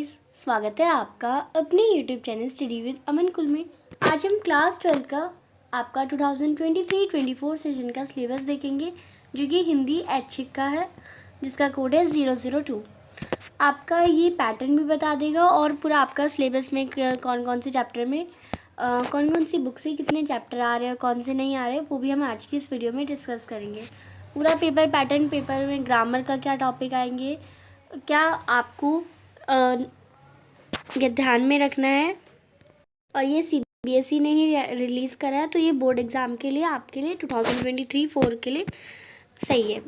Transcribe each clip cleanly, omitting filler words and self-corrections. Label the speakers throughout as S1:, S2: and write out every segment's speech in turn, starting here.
S1: स्वागत है आपका अपने YouTube चैनल स्टडी विद अमन कुल में। आज हम क्लास 12 का आपका 2023-24 सेशन का सिलेबस देखेंगे, जो कि हिंदी ऐच्छिक का है, जिसका कोड है 002। आपका ये पैटर्न भी बता देगा और पूरा आपका सिलेबस में कौन कौन से चैप्टर में कौन कौन सी बुक से कितने चैप्टर आ रहे हैं, कौन से नहीं आ रहे, वो भी हम आज की इस वीडियो में डिस्कस करेंगे। पूरा पेपर पैटर्न, पेपर में ग्रामर का क्या टॉपिक आएंगे, क्या आपको ये ध्यान में रखना है। और ये CBSE ने ही रिलीज़ करा है, तो ये बोर्ड एग्ज़ाम के लिए आपके लिए 2023-4 के लिए सही है।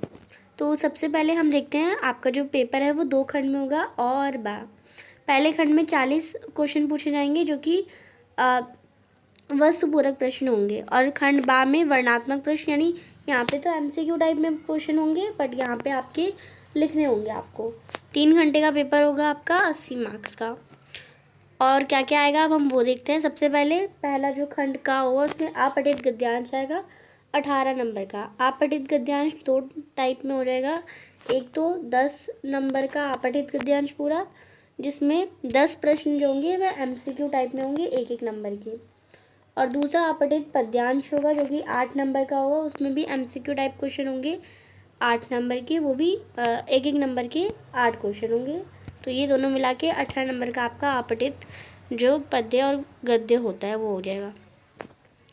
S1: तो सबसे पहले हम देखते हैं, आपका जो पेपर है वो 2 खंड में होगा और पहले खंड में 40 क्वेश्चन पूछे जाएंगे, जो कि वस्तुपूरक प्रश्न होंगे, और खंड बा में वर्णनात्मक प्रश्न, यानी यहाँ पे तो MCQ टाइप में क्वेश्चन होंगे, बट यहाँ पे आपके लिखने होंगे। आपको 3 घंटे का पेपर होगा आपका, 80 मार्क्स का। और क्या क्या आएगा अब हम वो देखते हैं। सबसे पहले पहला जो खंड का होगा, उसमें अपठित गद्यांश आएगा 18 नंबर का। अपठित गद्यांश 2 टाइप में हो जाएगा। एक तो 10 नंबर का अपठित गद्यांश पूरा, जिसमें 10 प्रश्न जो होंगे वह MCQ टाइप में होंगे, 1-1 नंबर के। और दूसरा अपठित पद्यांश होगा, जो कि 8 नंबर का होगा, उसमें भी MCQ टाइप क्वेश्चन होंगे 8 नंबर के, वो भी 1-1 नंबर के 8 क्वेश्चन होंगे। तो ये दोनों मिला के 18 नंबर का आपका अपठित जो पद्य और गद्य होता है वो हो जाएगा।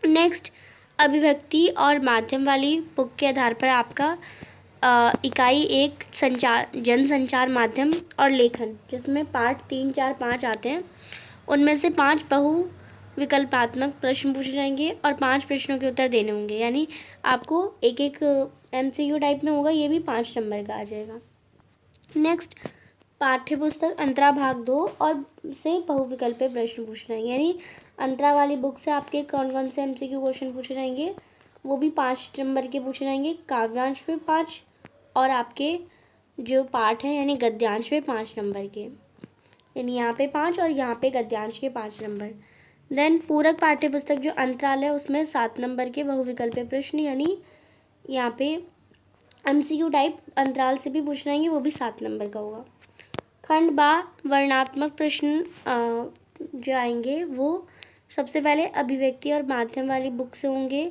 S1: नेक्स्ट, अभिव्यक्ति और माध्यम वाली बुक के आधार पर आपका इकाई 1 संचार, जनसंचार माध्यम और लेखन, जिसमें पार्ट 3, 4, 5 आते हैं। उनमें से 5 बहु विकल्पात्मक प्रश्न पूछे जाएंगे और 5 प्रश्नों के उत्तर देने होंगे, यानी आपको 1-1 MCQ टाइप में होगा, ये भी 5 नंबर का आ जाएगा। नेक्स्ट, पाठ्य पुस्तक अंतरा भाग 2 और से बहुविकल्पीय प्रश्न पूछे जाएंगे, यानी अंतरा वाली बुक से आपके कौन कौन से MCQ क्वेश्चन पूछे जाएंगे, वो भी 5 नंबर के पूछे जाएंगे। काव्यांश पे 5 और आपके जो पाठ हैं यानी गद्यांश पे 5 नंबर के, यानी यहाँ पे 5 और यहाँ पे गद्यांश के 5 नंबर। देन पूरक पाठ्य पुस्तक जो अंतराल है, उसमें 7 नंबर के बहुविकल्पीय प्रश्न, यानी यहाँ पे MCQ टाइप अंतराल से भी पूछ जाएंगे, वो भी 7 नंबर का होगा। खंड बा वर्णात्मक प्रश्न जो आएंगे, वो सबसे पहले अभिव्यक्ति और माध्यम वाली बुक से होंगे,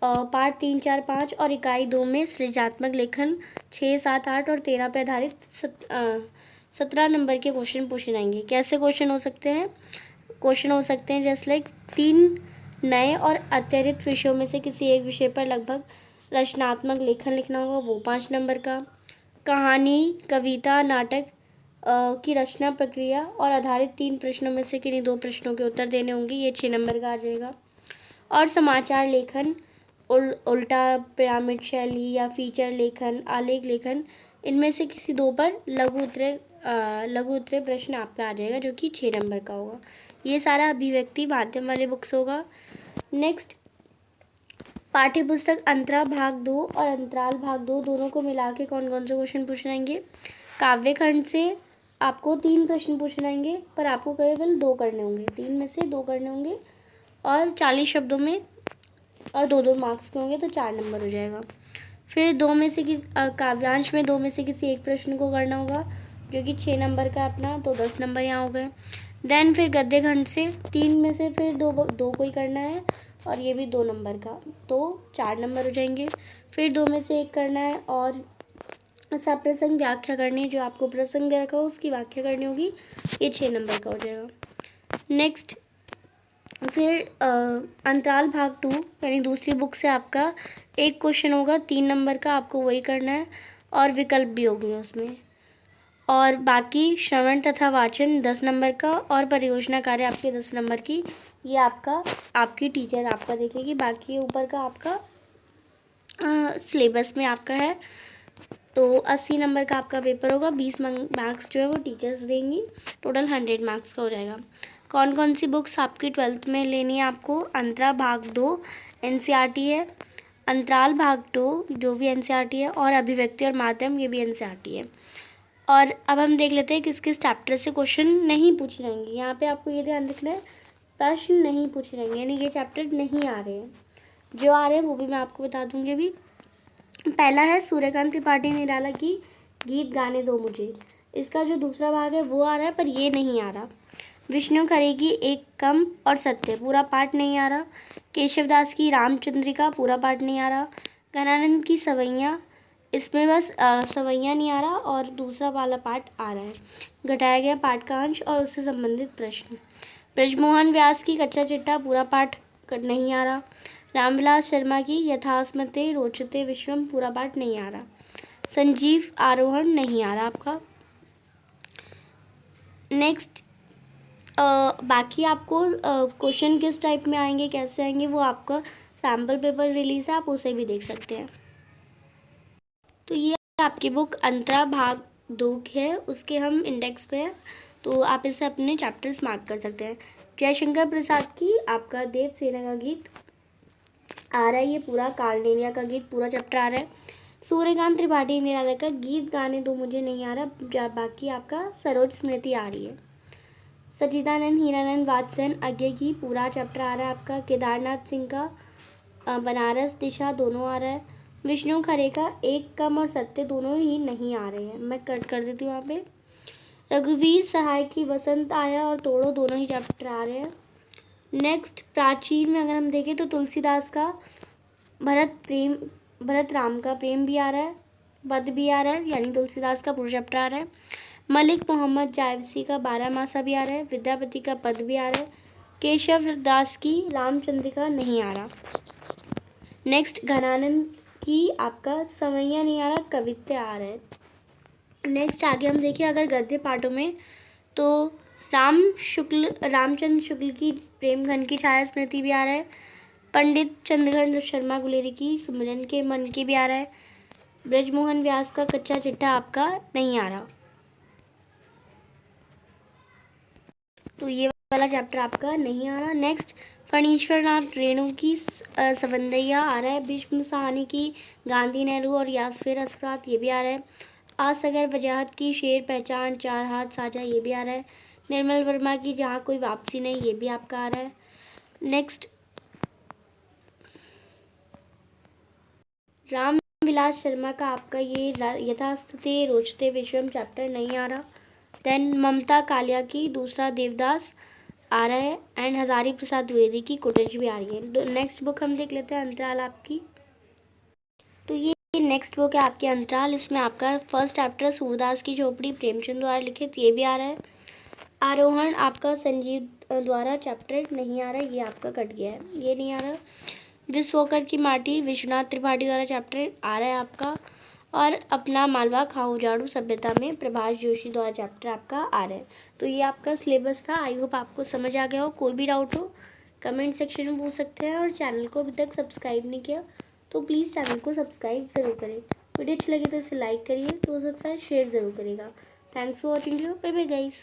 S1: पार्ट 3, 4, 5 और इकाई 2 में सृजनात्मक लेखन 6, 7, 8 और 13 पे आधारित 17 नंबर के क्वेश्चन पूछे जाएंगे। कैसे क्वेश्चन हो सकते हैं? क्वेश्चन हो सकते हैं जैसे लाइक 3 नए और अतिरिक्त विषयों में से किसी एक विषय पर लगभग रचनात्मक लेखन लिखना होगा, वो 5 नंबर का। कहानी, कविता, नाटक की रचना प्रक्रिया और आधारित 3 प्रश्नों में से किन्हीं 2 प्रश्नों के उत्तर देने होंगे, ये 6 नंबर का आ जाएगा। और समाचार लेखन, उल्टा पिरामिड शैली या फीचर लेखन, आलेख लेखन, इनमें से किसी 2 पर लघु उत्तरीय प्रश्न आपका आ जाएगा, जो कि 6 नंबर का होगा। ये सारा अभिव्यक्ति माध्यम वाले बुक्स होगा। नेक्स्ट, पाठ्य पुस्तक अंतरा भाग 2 और अंतराल भाग 2 दोनों को मिला के कौन कौन से क्वेश्चन पूछे जाएंगे। काव्य खंड से आपको 3 प्रश्न पूछे जाएंगे, पर आपको केवल 2 करने होंगे, 3 में से 2 करने होंगे, और 40 शब्दों में और 2-2 मार्क्स के होंगे, तो 4 नंबर हो जाएगा। फिर काव्यांश में 2 में से किसी एक प्रश्न को करना होगा, जो कि 6 नंबर का अपना, तो 10 नंबर यहाँ हो गए। देन फिर गद्य खंड से 3 में से फिर 2 को ही करना है, और ये भी 2 नंबर का, तो 4 नंबर हो जाएंगे। फिर 2 में से 1 करना है और सप्रसंग व्याख्या करनी है, जो आपको प्रसंग रखा हो उसकी व्याख्या करनी होगी, ये 6 नंबर का हो जाएगा। नेक्स्ट, फिर अंतराल भाग 2 यानी दूसरी बुक से आपका एक क्वेश्चन होगा 3 नंबर का, आपको वही करना है, और विकल्प भी होंगे उसमें। और बाकी श्रवण तथा वाचन 10 नंबर का, और परियोजना कार्य आपके 10 नंबर की, ये आपकी टीचर आपका देखेगी। बाकी ये ऊपर का आपका सिलेबस में आपका है, तो 80 नंबर का आपका पेपर होगा, 20 मार्क्स जो है वो टीचर्स देंगी, टोटल 100 मार्क्स का हो जाएगा। कौन कौन सी बुक्स आपकी 12th में लेनी है आपको? अंतरा भाग 2 NCERT है, अंतराल भाग 2 जो भी NCERT है, और अभिव्यक्ति और माध्यम, ये भी NCERT है। और अब हम देख लेते हैं किस किस चैप्टर से क्वेश्चन नहीं पूछे जाएंगे। यहाँ पे आपको ये ध्यान रखना है, प्रश्न नहीं पूछे जाएंगे, यानी ये चैप्टर नहीं आ रहे हैं, जो आ रहे हैं वो भी मैं आपको बता दूँगी अभी। पहला है सूर्यकांत त्रिपाठी निराला की गीत गाने दो मुझे, इसका जो दूसरा भाग है वो आ रहा है, पर ये नहीं आ रहा। विष्णु खरे की एक कम और सत्य, पूरा पार्ट नहीं आ रहा। केशवदास की रामचंद्रिका, पूरा पार्ट नहीं आ रहा। घनानंद की सवैया, इसमें बस सवैया नहीं आ रहा और दूसरा वाला पार्ट आ रहा है। घटाया गया पाठ का अंश और उससे संबंधित प्रश्न। ब्रजमोहन व्यास की कच्चा चिट्ठा, पूरा पाठ नहीं आ रहा। रामविलास शर्मा की यथास्मते रोचते विश्वम, पूरा पाठ नहीं आ रहा। संजीव आरोहण नहीं आ रहा आपका। नेक्स्ट बाकी आपको क्वेश्चन किस टाइप में आएंगे, कैसे आएंगे, वो आपका सैम्पल पेपर रिलीज है, आप उसे भी देख सकते हैं। तो ये आपकी बुक अंतरा भाग 2 है, उसके हम इंडेक्स पे हैं, तो आप इसे अपने चैप्टर्स मार्क कर सकते हैं। जयशंकर प्रसाद की आपका देवसेना का गीत आ रहा है, ये पूरा कार्नेलिया का गीत पूरा चैप्टर आ रहा है। सूर्यकांत त्रिपाठी निराला का गीत गाने दो मुझे नहीं आ रहा, बाकी आपका सरोज स्मृति आ रही है। सच्चिदानंद हीरानंद वात्सन अज्ञे की पूरा चैप्टर आ रहा है आपका। केदारनाथ सिंह का बनारस दिशा दोनों आ रहा है। विष्णु खरे का एक कम और सत्य दोनों ही नहीं आ रहे हैं, मैं कट कर देती हूँ यहाँ पे। रघुवीर सहाय की वसंत आया और तोड़ो दोनों ही चैप्टर आ रहे हैं। नेक्स्ट प्राचीन में अगर हम देखें तो तुलसीदास का भरत राम का प्रेम भी आ रहा है, पद भी आ रहा है, यानी तुलसीदास का पूरा चैप्टर आ रहा है। मलिक मोहम्मद जायसी का 12 मासा भी आ रहा है। विद्यापति का पद भी आ रहा है। केशव दास की रामचंद्रिका नहीं आ रहा। नेक्स्ट घनानंद की आपका सवैया नहीं आ रहा, कवित्य आ रहा है। नेक्स्ट आगे हम देखिए अगर गद्य पाठों में, तो रामचंद्र शुक्ल की प्रेमघन की छाया स्मृति भी आ रहा है। पंडित चंद्रघन शर्मा गुलेरी की सुमिरन के मन की भी आ रहा है। ब्रजमोहन व्यास का कच्चा चिट्ठा आपका नहीं आ रहा, तो ये वाला चैप्टर आपका नहीं आ रहा। नेक्स्ट फणीश्वर नाथ रेणु की सवंदैया आ रहा है। भीष्म साहनी की गांधी नेहरू और यासफिर असफरात, ये भी आ रहा है। असगर वजाहत की शेर पहचान चार हाथ साझा, ये भी आ रहा है। निर्मल वर्मा की जहाँ कोई वापसी नहीं, ये भी आपका आ रहा है। नेक्स्ट राम विलास शर्मा का आपका ये यथास्थिति रोचते विश्वम चैप्टर नहीं आ रहा। देन ममता कालिया की दूसरा देवदास आ रहा है एंड हजारी प्रसाद द्विवेदी की कुटज भी आ रही है। नेक्स्ट बुक हम देख लेते हैं अंतराल आपकी। तो ये नेक्स्ट बुक है आपकी अंतराल, इसमें आपका फर्स्ट चैप्टर सूरदास की झोपड़ी प्रेमचंद द्वारा लिखित, ये भी आ रहा है। आरोहण आपका संजीव द्वारा चैप्टर नहीं आ रहा है, ये आपका कट गया है, ये नहीं आ रहा। विश्वोकर की माटी विश्वनाथ त्रिपाठी द्वारा चैप्टर आ रहा है आपका। और अपना मालवा खाओ झाड़ू सभ्यता में प्रभाष जोशी द्वारा चैप्टर आपका आ रहा है। तो ये आपका सिलेबस था, आई होप आपको समझ आ गया हो। कोई भी डाउट हो कमेंट सेक्शन में पूछ सकते हैं, और चैनल को अभी तक सब्सक्राइब नहीं किया तो प्लीज़ चैनल को सब्सक्राइब ज़रूर करें। वीडियो अच्छी लगी तो इसे लाइक करिए, तो हो सकता है शेयर ज़रूर करेगा। Thanks for watching you, bye bye guys.